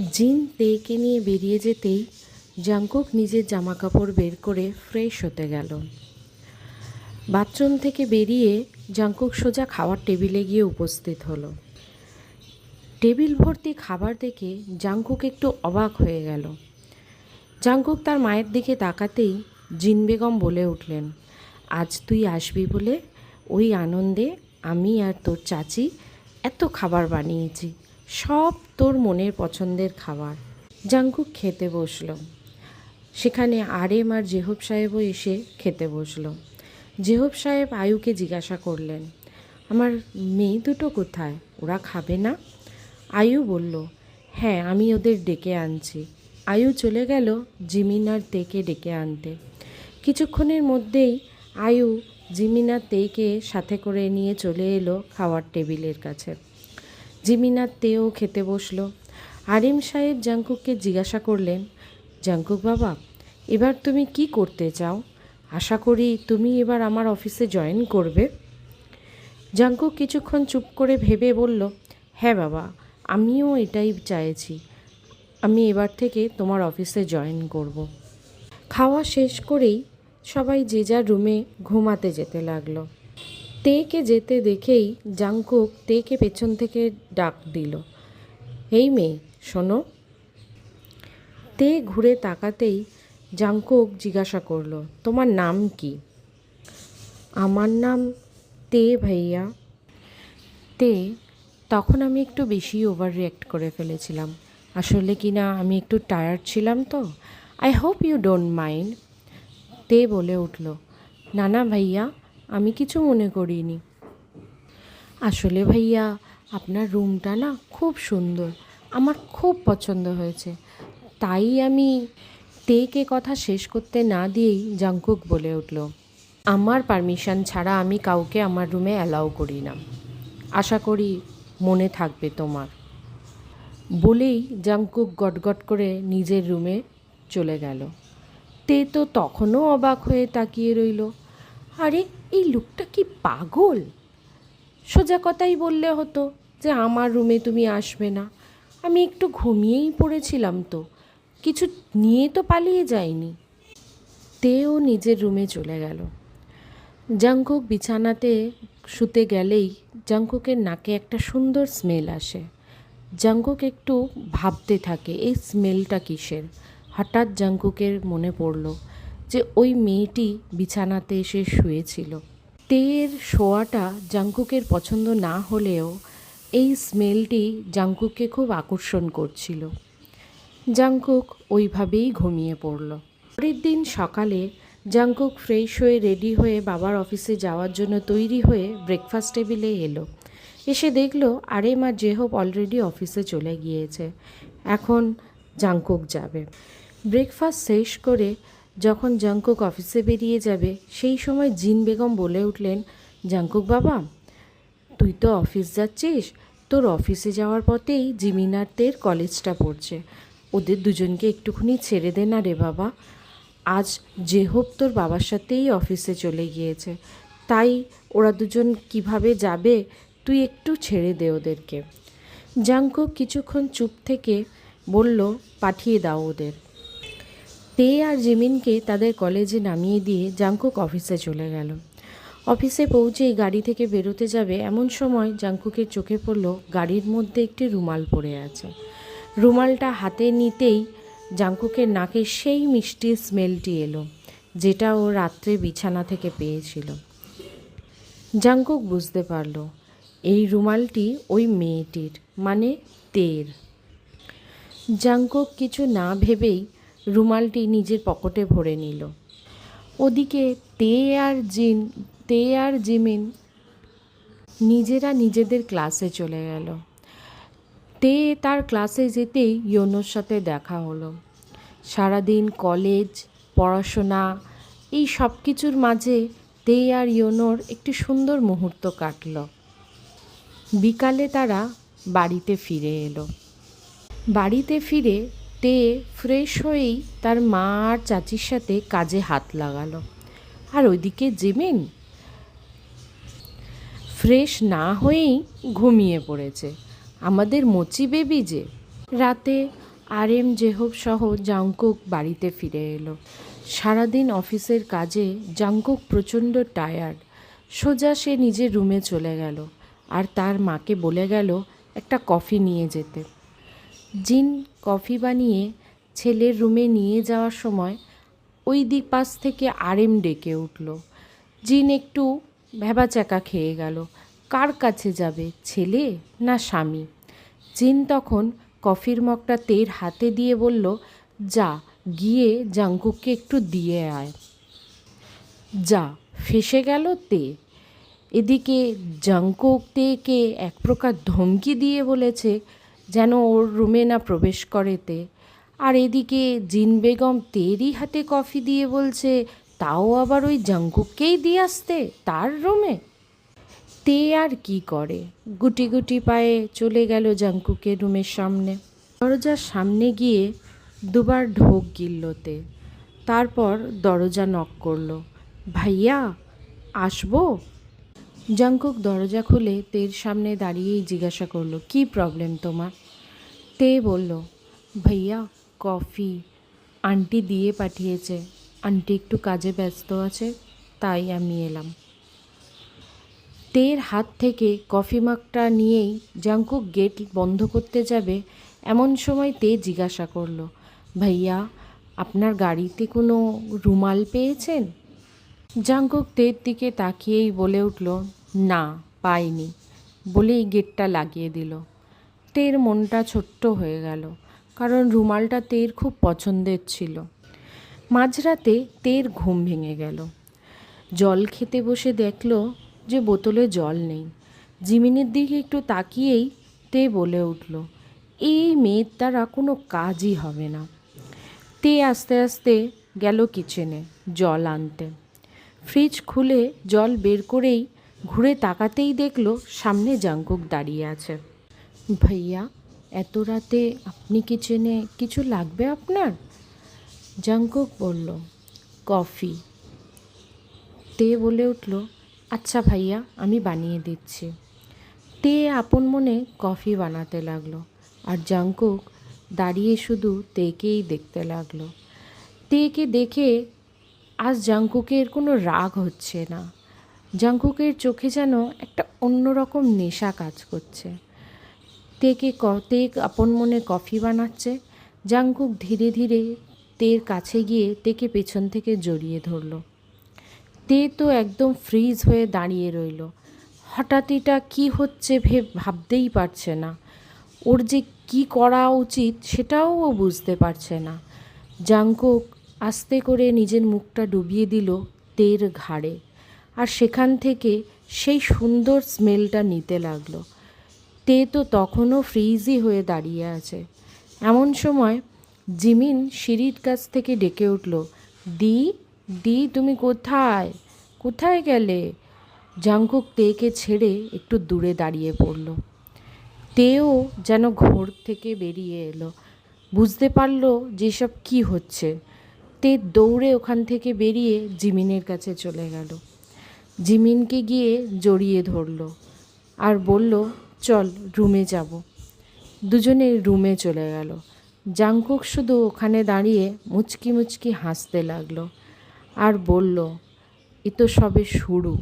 জিন তেকে নিয়ে বেরিয়ে যেতেই জাংকুক নিজের জামাকাপড় বের করে ফ্রেশ হতে গেল। বাথরুম থেকে বেরিয়ে জাংকুক সোজা খাওয়ার টেবিলে গিয়ে উপস্থিত হলো। টেবিল ভর্তি খাবার দেখে জাংকুক একটু অবাক হয়ে গেল। জাংকুক তার মায়ের দিকে তাকাতেই জিন বেগম বলে উঠলেন, আজ তুই আসবি বলে ওই আনন্দে আমি আর তোর চাচি এত খাবার বানিয়েছি, সব তোর মনের পছন্দের খাবার। জাংকুক খেতে বসলো। সেখানে আরেম আর জেহব সাহেবও এসে খেতে বসলো। জেহব সাহেব আয়ুকে জিজ্ঞাসা করলেন, আমার মেয়ে দুটো কোথায়, ওরা খাবে না? আয়ু বলল, হ্যাঁ আমি ওদের ডেকে আনছি। আয়ু চলে গেল জিমিন আর তেকে ডেকে আনতে। কিছুক্ষণের মধ্যেই আয়ু জিমিন আর তেকে সাথে করে নিয়ে চলে এলো খাওয়ার টেবিলের কাছে। জিমিন আর তেও খেতে বসলো। আরিম সাহেব জাংকুককে জিজ্ঞাসা করলেন, জাংকুক বাবা, এবার তুমি কি করতে চাও? আশা করি তুমি এবার আমার অফিসে জয়েন করবে। জাংকুক কিছুক্ষণ চুপ করে ভেবে বলল, হ্যাঁ বাবা, আমিও এটাই চাইছি, আমি এবার থেকে তোমার অফিসে জয়েন করব। খাওয়া শেষ করেই সবাই যে যার রুমে ঘুমাতে যেতে লাগলো। তেকে যেতে দেখেই জাংকুক তেকে পেছন থেকে ডাক দিল, এই মেয়ে শোনো। তে ঘুরে তাকাতেই জাংকুক জিজ্ঞাসা করলো, তোমার নাম কি? আমার নাম তে ভাইয়া। তে, তখন আমি একটু বেশি ওভার রিঅ্যাক্ট করে ফেলেছিলাম। আসলে কি না আমি একটু টায়ার্ড ছিলাম তো। I hope you don't mind. তে বলে উঠল, না না ভাইয়া, আমি কিছু মনে করিনি। আসলে ভাইয়া আপনার রুমটা না খুব সুন্দর, আমার খুব পছন্দ হয়েছে, তাই আমি। তেকে কথা শেষ করতে না দিয়েই জাংকুক বলে উঠল, আমার পারমিশন ছাড়া আমি কাউকে আমার রুমে অ্যালাউ করি না, আশা করি মনে থাকবে তোমার। বলেই জাংকুক গটগট করে নিজের রুমে চলে গেল। তে তো তখনও অবাক হয়ে তাকিয়ে রইল। আরে এই লোকটা কি পাগল? সোজা কথাই বললে হতো যে আমার রুমে তুমি আসবে না, আমি একটু ঘুমিয়েই পড়েছিলাম, তো কিছু নিয়ে তো পালিয়ে যায়নি। তেও নিজের রুমে চলে গেল। জাংকুক বিছানাতে শুতে গেলেই জাংকুকের নাকে একটা সুন্দর স্মেল আসে। জাংকুক একটু ভাবতে থাকে এই স্মেলটা কিসের। হঠাৎ জাংকুকের মনে পড়ল যে ওই মেয়েটি বিছানাতে এসে শুয়েছিল। তের শোয়াটা জাংকুকের পছন্দ না হলেও এই স্মেলটি জাংকুককে খুব আকর্ষণ করছিল। জাংকুক ওইভাবেই ঘুমিয়ে পড়ল। পরের দিন সকালে জাংকুক ফ্রেশ হয়ে রেডি হয়ে বাবার অফিসে যাওয়ার জন্য তৈরি হয়ে ব্রেকফাস্ট টেবিলে এলো। এসে দেখলো আরেম আর জেহব অলরেডি অফিসে চলে গিয়েছে। এখন জাংকুক যাবে। ব্রেকফাস্ট শেষ করে যখন জাংকুক অফিসে বেরিয়ে যাবে সেই সময় জিন বেগম বলে উঠলেন, জাংকুক বাবা, তুই তো অফিস যাচ্ছিস, তোর অফিসে যাওয়ার পথেই জিমিনারদের কলেজটা পড়ছে, ওদের দুজনকে একটুখানি ছেড়ে দে না রে বাবা। আজ জেহব তোর বাবার সাথেই অফিসে চলে গিয়েছে, তাই ওরা দুজন কিভাবে যাবে, তুই একটু ছেড়ে দে ওদেরকে। জাংকুক কিছুক্ষণ চুপ থেকে বলল, পাঠিয়ে দাও ওদের। তে আর জিমিনকে তাদের কলেজে নামিয়ে দিয়ে জাংকুক অফিসে চলে গেল। অফিসে পৌঁছেই গাড়ি থেকে বেরোতে যাবে এমন সময় জাংকুকের চোখে পড়ল গাড়ির মধ্যে একটি রুমাল পড়ে আছে। রুমালটা হাতে নিতেই জাংকুকের নাকে সেই মিষ্টি স্মেলটি এলো, যেটা ও রাত্রে বিছানা থেকে পেয়েছিল। জাংকুক বুঝতে পারল এই রুমালটি ওই মেয়েটির, মানে তের। জাংকুক কিছু না ভেবেই রুমালটি নিজের পকেটে ভরে নিল। ওদিকে তে আর জিমিন নিজেরা নিজেদের ক্লাসে চলে গেল। তে তার ক্লাসে যেতেই ইয়োনোর সাথে দেখা হলো। সারাদিন কলেজ, পড়াশোনা, এই সব কিছুর মাঝে তে আর ইয়োনোর একটি সুন্দর মুহূর্ত কাটল। বিকালে তারা বাড়িতে ফিরে এলো। বাড়িতে ফিরে তে ফ্রেশ হয়েই তার মা আর চাচির সাথে কাজে হাত লাগালো। আর ওইদিকে জিমিন ফ্রেশ না হয়েই ঘুমিয়ে পড়েছে। আমাদের মোচি বেবি যে রাতে RM জেহব সহ জাংকুক বাড়িতে ফিরে এলো। সারাদিন অফিসের কাজে জাংকুক প্রচণ্ড টায়ার্ড। সোজা সে নিজের রুমে চলে গেল আর তার মাকে বলে গেল একটা কফি নিয়ে যেতে। জিন কফি বানিয়ে ছেলের রুমে নিয়ে যাওয়ার সময় ওই দিক পাশ থেকে RM ডেকে উঠল। জিন একটু ভ্যাবাচ্যাকা খেয়ে গেল। কার কাছে যাবে, ছেলে না স্বামী? জিন তখন কফির মগটা তের হাতে দিয়ে বলল, যা গিয়ে জাংকুককে একটু দিয়ে আয়। যা ফেসে গেল তে। এদিকে জাংকুক তেকে এক প্রকার ধমকি দিয়ে বলেছে যেন ওর রুমে না প্রবেশ করে তে। আর এদিকে জিন বেগম তেরই হাতে কফি দিয়ে বলছে তাও আবার ওই জাংকুককেই দিয়ে আসতে তার রুমে। তে আর কি করে, গুটি গুটি পায়ে চলে গেল জাংকুকের রুমের সামনে। দরজার সামনে গিয়ে দুবার ঢোক গিলল তে। তারপর দরজা নক করলো। ভাইয়া আসবো? জাংকুক দরজা খুলে তের সামনে দাঁড়িয়েই জিজ্ঞাসা করলো, কি প্রবলেম তোমার? তে বলল, ভাইয়া কফি আন্টি দিয়ে পাঠিয়েছে, আন্টি একটু কাজে ব্যস্ত আছে তাই আমি এলাম। তের হাত থেকে কফি মাগটা নিয়েই জাংকুক গেট বন্ধ করতে যাবে এমন সময় তে জিজ্ঞাসা করলো, ভাইয়া আপনার গাড়িতে কোনো রুমাল পেয়েছেন? জাংকুক তের দিকে তাকিয়েই বলে উঠল, না পাইনি, বলেই গেটটা লাগিয়ে দিল। তের মনটা ছোট্ট হয়ে গেল, কারণ রুমালটা তের খুব পছন্দের ছিল। মাঝরাতে তের ঘুম ভেঙে গেল। জল খেতে বসে দেখল যে বোতলে জল নেই। জিমিনের দিকে একটু তাকিয়েই তে বলে উঠল, এই মেয়ের দ্বারা কোনো কাজই হবে না। তে আস্তে আস্তে গেল কিচেনে জল আনতে। ফ্রিজ খুলে জল বের করেই ঘুরে তাকাতেই দেখল সামনে জাংকুক দাঁড়িয়ে আছে। ভাইয়া এত রাতে আপনি কিচেনে, কিছু লাগবে আপনার? জাংকুক বলল, কফি। তে বলে উঠল, আচ্ছা ভাইয়া আমি বানিয়ে দিচ্ছি। তে আপন মনে কফি বানাতে লাগলো আর জাংকুক দাঁড়িয়ে শুধু তেকেই দেখতে লাগলো। তেকে দেখে আজ জাংকুকের কোনো রাগ হচ্ছে না। জাংকুকের চোখে যেন একটা অন্যরকম নেশা কাজ করছে। তে আপন মনে কফি বানাচ্ছে। জাংকুক ধীরে ধীরে তের কাছে গিয়ে তেকে পেছন থেকে জড়িয়ে ধরল। তে তো একদম ফ্রিজ হয়ে দাঁড়িয়ে রইল। হঠাৎ এটা কী হচ্ছে ভাবতেই পারছে না। ওর যে কি করা উচিত সেটাও ও বুঝতে পারছে না। জাংকুক আস্তে করে নিজের মুখটা ডুবিয়ে দিল তের ঘাড়ে আর সেখান থেকে সেই সুন্দর স্মেলটা নিতে লাগলো। তে তো তখনও ফ্রিজই হয়ে দাঁড়িয়ে আছে। এমন সময় জিমিন সিঁড়ির কাছ থেকে ডেকে উঠল, দি দি তুমি কোথায়, কোথায় গেলে? জাংকুক তেকে ছেড়ে একটু দূরে দাঁড়িয়ে পড়ল। তেও যেন ঘোর থেকে বেরিয়ে এলো, বুঝতে পারল যেসব কি হচ্ছে। তে দৌড়ে ওখান থেকে বেরিয়ে জিমিনের কাছে চলে গেল। জিমিনকে গিয়ে জড়িয়ে ধরল আর বলল, চল রুমে যাব। দুজনে রুমে চলে গেল। জাংকুক শুধু ওখানে দাঁড়িয়ে মুচকি মুচকি হাসতে লাগলো আর বলল, এ তো সবে শুরু।